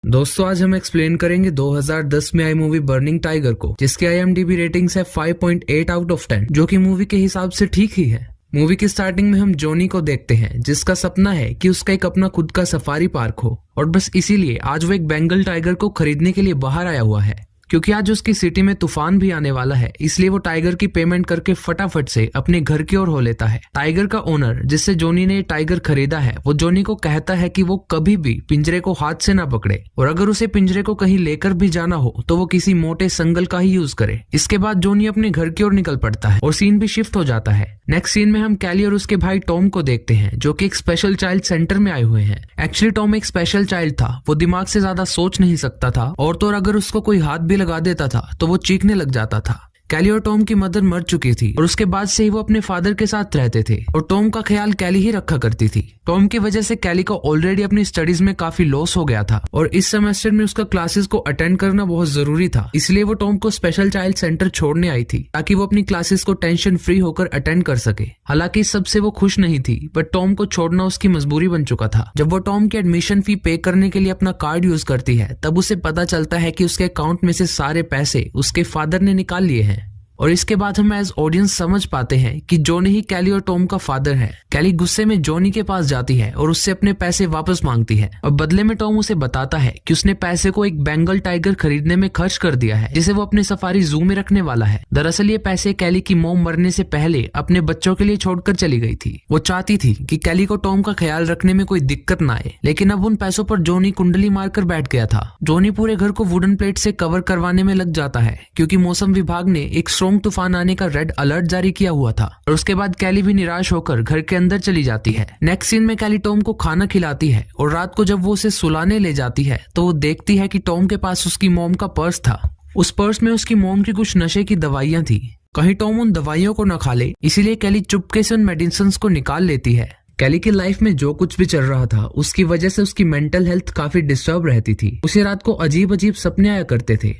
दोस्तों आज हम एक्सप्लेन करेंगे 2010 में आई मूवी बर्निंग टाइगर को, जिसकी IMDb रेटिंग्स है 5.8 आउट ऑफ 10, जो कि मूवी के हिसाब से ठीक ही है। मूवी की स्टार्टिंग में हम जॉनी को देखते हैं, जिसका सपना है कि उसका एक अपना खुद का सफारी पार्क हो, और बस इसीलिए आज वो एक बेंगल टाइगर को खरीदने के लिए बाहर आया हुआ है। क्योंकि आज उसकी सिटी में तूफान भी आने वाला है, इसलिए वो टाइगर की पेमेंट करके फटाफट से अपने घर की ओर हो लेता है। टाइगर का ओनर, जिससे जॉनी ने टाइगर खरीदा है, वो जॉनी को कहता है कि वो कभी भी पिंजरे को हाथ से ना पकड़े, और अगर उसे पिंजरे को कहीं लेकर भी जाना हो तो वो किसी मोटे संगल का ही यूज करे। इसके बाद जॉनी अपने घर की ओर निकल पड़ता है और सीन भी शिफ्ट हो जाता है। नेक्स्ट सीन में हम कैली और उसके भाई टॉम को देखते हैं, जो कि एक स्पेशल चाइल्ड सेंटर में आए हुए हैं। एक्चुअली टॉम एक स्पेशल चाइल्ड था, वो दिमाग से ज्यादा सोच नहीं सकता था, और तो और अगर उसको कोई हाथ भी लगा देता था तो वो चीखने लग जाता था। कैली और टॉम की मदर मर चुकी थी और उसके बाद से ही वो अपने फादर के साथ रहते थे, और टॉम का ख्याल कैली ही रखा करती थी। टॉम की वजह से कैली को ऑलरेडी अपनी स्टडीज में काफी लॉस हो गया था, और इस सेमेस्टर में उसका क्लासेस को अटेंड करना बहुत जरूरी था। इसलिए वो टॉम को स्पेशल चाइल्ड सेंटर छोड़ने आई थी, ताकि वो अपनी क्लासेस को टेंशन फ्री होकर अटेंड कर सके। हालांकि इस सबसे वो खुश नहीं थी, बट टॉम को छोड़ना उसकी मजबूरी बन चुका था। जब वो टॉम के एडमिशन फी पे करने के लिए अपना कार्ड यूज करती है, तब उसे पता चलता है कि उसके अकाउंट में से सारे पैसे उसके फादर ने निकाल लिए हैं। और इसके बाद हम एज ऑडियंस समझ पाते हैं कि जॉनी ही कैली और टॉम का फादर है। कैली गुस्से में जॉनी के पास जाती है और उससे अपने पैसे वापस मांगती है, और बदले में टॉम उसे बताता है कि उसने पैसे को एक बेंगल टाइगर खरीदने में खर्च कर दिया है, जिसे वो अपने सफारी जू में रखने वाला है। दरअसल ये पैसे कैली की मॉम मरने से पहले अपने बच्चों के लिए छोड़कर चली गई थी। वो चाहती थी कि कैली को टॉम का ख्याल रखने में कोई दिक्कत ना आए, लेकिन अब उन पैसों पर जॉनी कुंडली मारकर बैठ गया था। जॉनी पूरे घर को वुडन प्लेट से कवर करवाने में लग जाता है, क्योंकि मौसम विभाग ने एक स्ट्रॉन्ग तूफान आने का रेड अलर्ट जारी किया हुआ था। और उसके बाद कैली भी निराश होकर घर के अंदर चली जाती है। नेक्स्ट सीन में कैली टॉम को खाना खिलाती है, और रात को जब वो उसे सुलाने ले जाती है तो वो देखती है कि टॉम के पास उसकी मॉम का पर्स था। उस पर्स में उसकी मॉम की कुछ नशे की दवाइयां थी। कहीं टॉम उन दवाइयों को न खा ले, इसीलिए कैली चुपके से उन मेडिसिन को निकाल लेती है। कैली की लाइफ में जो कुछ भी चल रहा था, उसकी वजह से उसकी मेंटल हेल्थ काफी डिस्टर्ब रहती थी। उसे रात को अजीब अजीब सपने आया करते थे,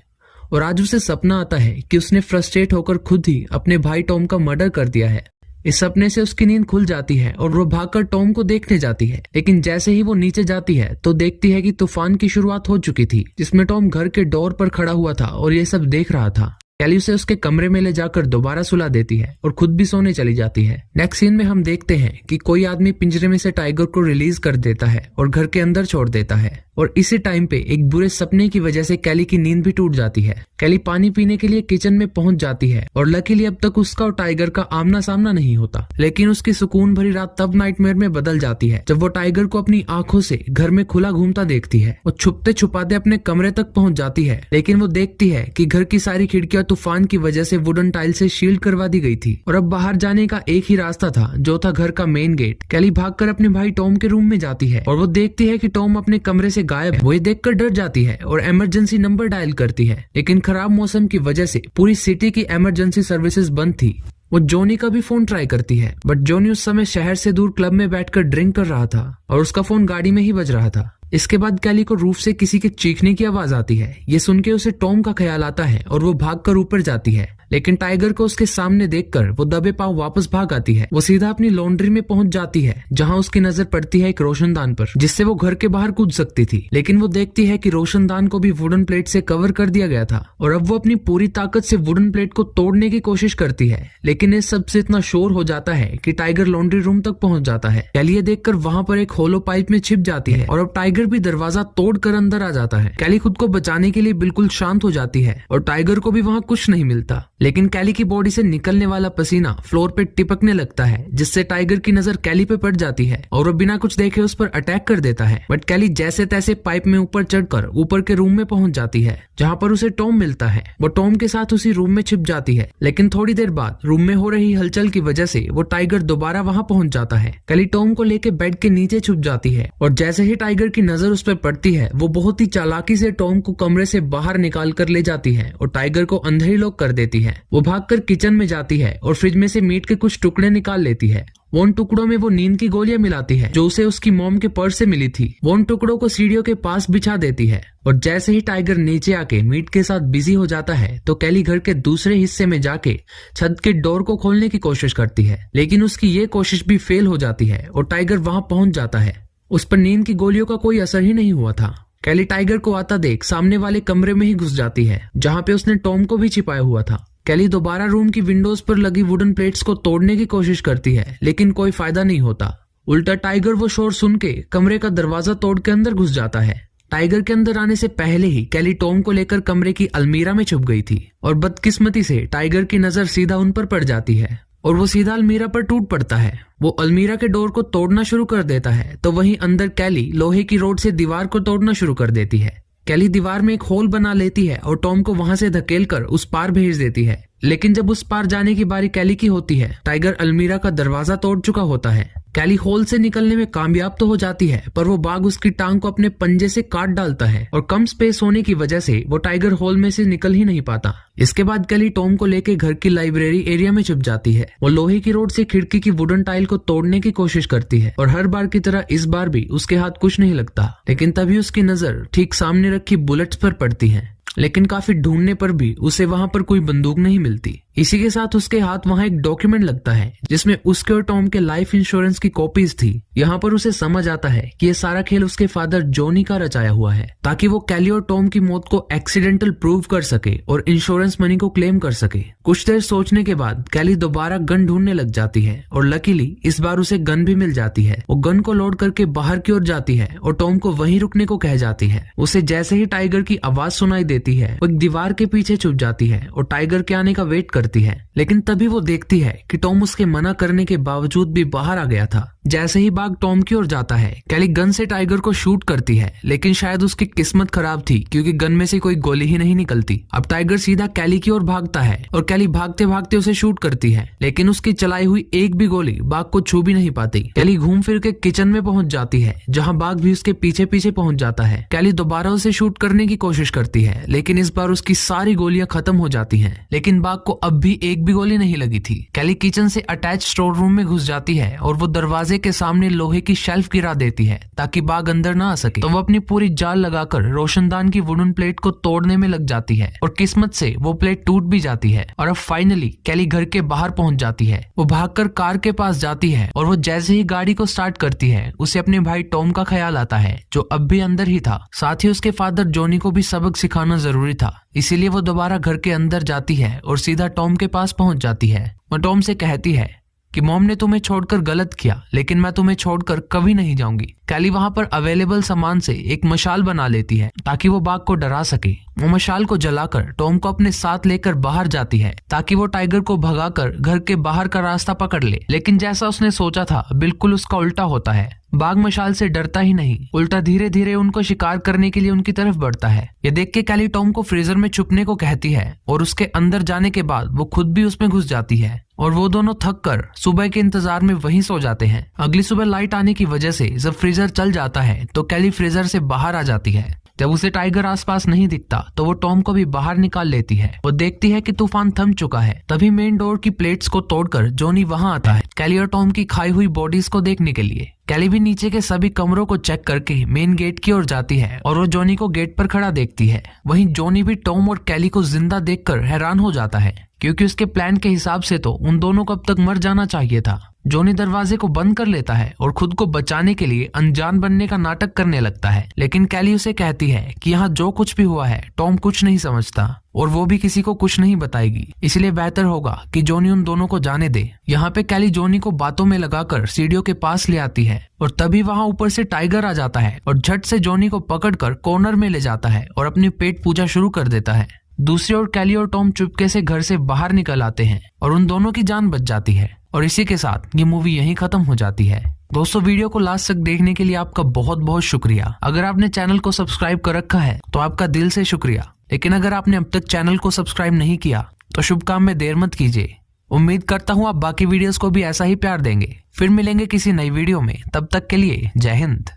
और आज उसे सपना आता है कि उसने फ्रस्ट्रेट होकर खुद ही अपने भाई टॉम का मर्डर कर दिया है। इस सपने से उसकी नींद खुल जाती है और वो भागकर टॉम को देखने जाती है, लेकिन जैसे ही वो नीचे जाती है तो देखती है कि तूफान की शुरुआत हो चुकी थी, जिसमें टॉम घर के डोर पर खड़ा हुआ था और ये सब देख रहा था। कैली उसे उसके कमरे में ले जाकर दोबारा सुला देती है और खुद भी सोने चली जाती है। नेक्स्ट सीन में हम देखते हैं कि कोई आदमी पिंजरे में से टाइगर को रिलीज कर देता है और घर के अंदर छोड़ देता है, और इसी टाइम पे एक बुरे सपने की वजह से कैली की नींद भी टूट जाती है। कैली पानी पीने के लिए किचन में पहुंच जाती है, और लकीली अब तक उसका और टाइगर का आमना सामना नहीं होता। लेकिन उसकी सुकून भरी रात तब नाइटमेयर में बदल जाती है, जब वो टाइगर को अपनी आंखों से घर में खुला घूमता देखती है। वो छुपते छुपाते अपने कमरे तक पहुंच जाती है, लेकिन वो देखती है कि घर की सारी खिड़कियां तूफान की वजह से वुडन टाइल से शील्ड करवा दी गई थी, और अब बाहर जाने का एक ही रास्ता था, जो था घर का मेन गेट। कैली भागकर अपने भाई टॉम के रूम में जाती है, और वो देखती है कि टॉम अपने कमरे से गायब है। वो ये देखकर डर जाती है और इमरजेंसी नंबर डायल करती है, लेकिन खराब मौसम की वजह से पूरी सिटी की इमरजेंसी सर्विसेज बंद थी। वो जॉनी का भी फोन ट्राई करती है, बट जॉनी उस समय शहर से दूर क्लब में बैठकर ड्रिंक कर रहा था, और उसका फोन गाड़ी में ही बज रहा था। इसके बाद कैली को रूफ से किसी के चीखने की आवाज आती है। ये सुन के उसे टॉम का ख्याल आता है और वो भागकर ऊपर जाती है, लेकिन टाइगर को उसके सामने देखकर वो दबे पांव वापस भाग आती है। वो सीधा अपनी लॉन्ड्री में पहुंच जाती है, जहां उसकी नजर पड़ती है एक रोशनदान पर, जिससे वो घर के बाहर कूद सकती थी। लेकिन वो देखती है कि रोशनदान को भी वुडन प्लेट से कवर कर दिया गया था, और अब वो अपनी पूरी ताकत से वुडन प्लेट को तोड़ने की कोशिश करती है। लेकिन इस सबसे इतना शोर हो जाता है कि टाइगर लॉन्ड्री रूम तक पहुंच जाता है। कैली ये देखकर वहां पर एक होलो पाइप में छिप जाती है, और अब टाइगर भी दरवाजा तोड़कर अंदर आ जाता है। कैली खुद को बचाने के लिए बिल्कुल शांत हो जाती है, और टाइगर को भी वहां कुछ नहीं मिलता। लेकिन कैली की बॉडी से निकलने वाला पसीना फ्लोर पे टिपकने लगता है, जिससे टाइगर की नजर कैली पे पड़ जाती है, और वो बिना कुछ देखे उस पर अटैक कर देता है। बट कैली जैसे तैसे पाइप में ऊपर चढ़कर ऊपर के रूम में पहुंच जाती है, जहां पर उसे टॉम मिलता है। वो टॉम के साथ उसी रूम में छिप जाती है, लेकिन थोड़ी देर बाद रूम में हो रही हलचल की वजह से वो टाइगर दोबारा वहां पहुंच जाता है। कैली टॉम को लेके बेड के नीचे छुप जाती है, और जैसे ही टाइगर की नजर उस पर पड़ती है, वो बहुत ही चालाकी से टॉम को कमरे से बाहर निकाल कर ले जाती है और टाइगर को अंदर ही लॉक कर देती है। वो भागकर किचन में जाती है और फ्रिज में से मीट के कुछ टुकड़े निकाल लेती है। उन टुकड़ों में वो नींद की गोलियां मिलाती है, जो उसे उसकी मॉम के पर्स से मिली थी। वो उन टुकड़ों को सीढ़ियों के पास बिछा देती है, और जैसे ही टाइगर नीचे आके मीट के साथ बिजी हो जाता है, तो कैली घर के दूसरे हिस्से में जाके छत के डोर को खोलने की कोशिश करती है, लेकिन उसकी ये कोशिश भी फेल हो जाती है और टाइगर वहां पहुंच जाता है। उस पर नींद की गोलियों का कोई असर ही नहीं हुआ था। कैली टाइगर को आता देख सामने वाले कमरे में ही घुस जाती है जहाँ पे उसने टॉम को भी छिपाया हुआ था। कैली दोबारा रूम की विंडोज पर लगी वुडन प्लेट्स को तोड़ने की कोशिश करती है लेकिन कोई फायदा नहीं होता। उल्टा टाइगर वो शोर सुन के कमरे का दरवाजा तोड़ के अंदर घुस जाता है। टाइगर के अंदर आने से पहले ही कैली टॉम को लेकर कमरे की अलमीरा में छुप गई थी और बदकिस्मती से टाइगर की नजर सीधा उन पर पड़ जाती है और वो सीधा अलमीरा पर टूट पड़ता है। वो अलमीरा के डोर को तोड़ना शुरू कर देता है तो वहीं अंदर कैली लोहे की रोड से दीवार को तोड़ना शुरू कर देती है। कैली दीवार में एक होल बना लेती है और टॉम को वहां से धकेलकर उस पार भेज देती है, लेकिन जब उस पार जाने की बारी कैली की होती है, टाइगर अलमीरा का दरवाजा तोड़ चुका होता है। कैली होल से निकलने में कामयाब तो हो जाती है पर वो बाघ उसकी टांग को अपने पंजे से काट डालता है और कम स्पेस होने की वजह से वो टाइगर होल में से निकल ही नहीं पाता। इसके बाद कैली टॉम को लेकर घर की लाइब्रेरी एरिया में छुप जाती है। वो लोहे की रोड से खिड़की की वुडन टाइल को तोड़ने की कोशिश करती है और हर बार की तरह इस बार भी उसके हाथ कुछ नहीं लगता, लेकिन तभी उसकी नजर ठीक सामने रखी बुलेट्स पर पड़ती है। लेकिन काफी ढूंढने पर भी उसे वहां पर कोई बंदूक नहीं मिलती। इसी के साथ उसके हाथ वहां एक डॉक्यूमेंट लगता है जिसमें उसके और टॉम के लाइफ इंश्योरेंस की कॉपीज थी। यहाँ पर उसे समझ आता है कि ये सारा खेल उसके फादर जॉनी का रचाया हुआ है ताकि वो कैली और टॉम की मौत को एक्सीडेंटल प्रूव कर सके और इंश्योरेंस मनी को क्लेम कर सके। कुछ देर सोचने के बाद कैली दोबारा गन ढूंढने लग जाती है और लकीली इस बार उसे गन भी मिल जाती है। वो गन को लोड करके बाहर की ओर जाती है और टॉम को वहीं रुकने को कह जाती है। उसे जैसे ही टाइगर की आवाज सुनाई देती है वो एक दीवार के पीछे छुप जाती है और टाइगर के आने का वेट करती है, लेकिन तभी वो देखती है कि टॉम उसके मना करने के बावजूद भी बाहर आ गया था। जैसे ही बाघ टॉम की ओर जाता है, कैली गन से टाइगर को शूट करती है, लेकिन शायद उसकी किस्मत खराब थी क्योंकि गन में से कोई गोली ही नहीं निकलती। अब टाइगर सीधा कैली की ओर भागता है और कैली भागते भागते उसे शूट करती है, लेकिन उसकी चलाई हुई एक भी गोली बाघ को छू भी नहीं पाती। कैली घूम फिर के किचन में पहुंच जाती है जहाँ बाघ भी उसके पीछे पीछे पहुंच जाता है। कैली दोबारा उसे शूट करने की कोशिश करती है, लेकिन इस बार उसकी सारी गोलियां खत्म हो जाती हैं, लेकिन बाघ को अब भी एक भी गोली नहीं लगी थी। कैली किचन से अटैच स्टोर रूम में घुस जाती है और वो दरवाजे के सामने लोहे की शेल्फ गिरा देती है ताकि बाघ अंदर ना आ सके। तो वो अपनी पूरी जाल लगाकर रोशनदान की वुडन प्लेट को तोड़ने में लग जाती है और किस्मत से वो प्लेट टूट भी जाती है और अब फाइनली कैली घर के बाहर पहुंच जाती है। वो भागकर कार के पास जाती है और वो जैसे ही गाड़ी को स्टार्ट करती है उसे अपने भाई टॉम का ख्याल आता है जो अब भी अंदर ही था। साथ ही उसके फादर जॉनी को भी सबक सिखाना जरूरी था, इसीलिए वो दोबारा घर के अंदर जाती है और सीधा टॉम के पास पहुंच जाती है। वो टॉम से कहती है कि मॉम ने तुम्हें छोड़कर गलत किया, लेकिन मैं तुम्हें छोड़कर कभी नहीं जाऊंगी। कैली वहां पर अवेलेबल सामान से एक मशाल बना लेती है ताकि वो बाघ को डरा सके। वो मशाल को जलाकर टॉम को अपने साथ लेकर बाहर जाती है ताकि वो टाइगर को भगाकर घर के बाहर का रास्ता पकड़ ले, लेकिन जैसा उसने सोचा था बिल्कुल उसका उल्टा होता है। बाघ मशाल से डरता ही नहीं, उल्टा धीरे धीरे उनको शिकार करने के लिए उनकी तरफ बढ़ता है। ये देख के कैली टॉम को फ्रीजर में छुपने को कहती है और उसके अंदर जाने के बाद वो खुद भी उसमें घुस जाती है और वो दोनों थक कर सुबह के इंतजार में वहीं सो जाते हैं। अगली सुबह लाइट आने की वजह से जब फ्रीजर चल जाता है तो कैली फ्रीजर से बाहर आ जाती है। जब उसे टाइगर आसपास नहीं दिखता तो वो टॉम को भी बाहर निकाल लेती है। वो देखती है कि तूफान थम चुका है। तभी मेन डोर की प्लेट्स को तोड़कर जॉनी वहां आता है कैली और टॉम की खाई हुई बॉडीज को देखने के लिए। कैली भी नीचे के सभी कमरों को चेक करके मेन गेट की ओर जाती है और वो जॉनी को गेट पर खड़ा देखती है। वहीं जॉनी भी टॉम और कैली को जिंदा देखकर हैरान हो जाता है क्योंकि उसके प्लान के हिसाब से तो उन दोनों को अब तक मर जाना चाहिए था। जॉनी दरवाजे को बंद कर लेता है और खुद को बचाने के लिए अनजान बनने का नाटक करने लगता है, लेकिन कैली उसे कहती है कि यहाँ जो कुछ भी हुआ है टॉम कुछ नहीं समझता और वो भी किसी को कुछ नहीं बताएगी, इसलिए बेहतर होगा कि जॉनी उन दोनों को जाने दे। यहाँ पे कैली जॉनी को बातों में लगाकर सीढ़ियों के पास ले आती है और तभी वहाँ ऊपर से टाइगर आ जाता है और झट से जॉनी को पकड़कर कॉर्नर में ले जाता है और अपनी पेट पूजा शुरू कर देता है। दूसरी ओर कैली और टॉम चुपके से घर से बाहर निकल आते हैं और उन दोनों की जान बच जाती है और इसी के साथ ये मूवी यहीं खत्म हो जाती है। दोस्तों, वीडियो को लास्ट तक देखने के लिए आपका बहुत बहुत शुक्रिया। अगर आपने चैनल को सब्सक्राइब कर रखा है तो आपका दिल से शुक्रिया, लेकिन अगर आपने अब तक चैनल को सब्सक्राइब नहीं किया तो शुभ काम में देर मत कीजिए। उम्मीद करता हूँ आप बाकी वीडियोस को भी ऐसा ही प्यार देंगे। फिर मिलेंगे किसी नई वीडियो में, तब तक के लिए जय हिंद।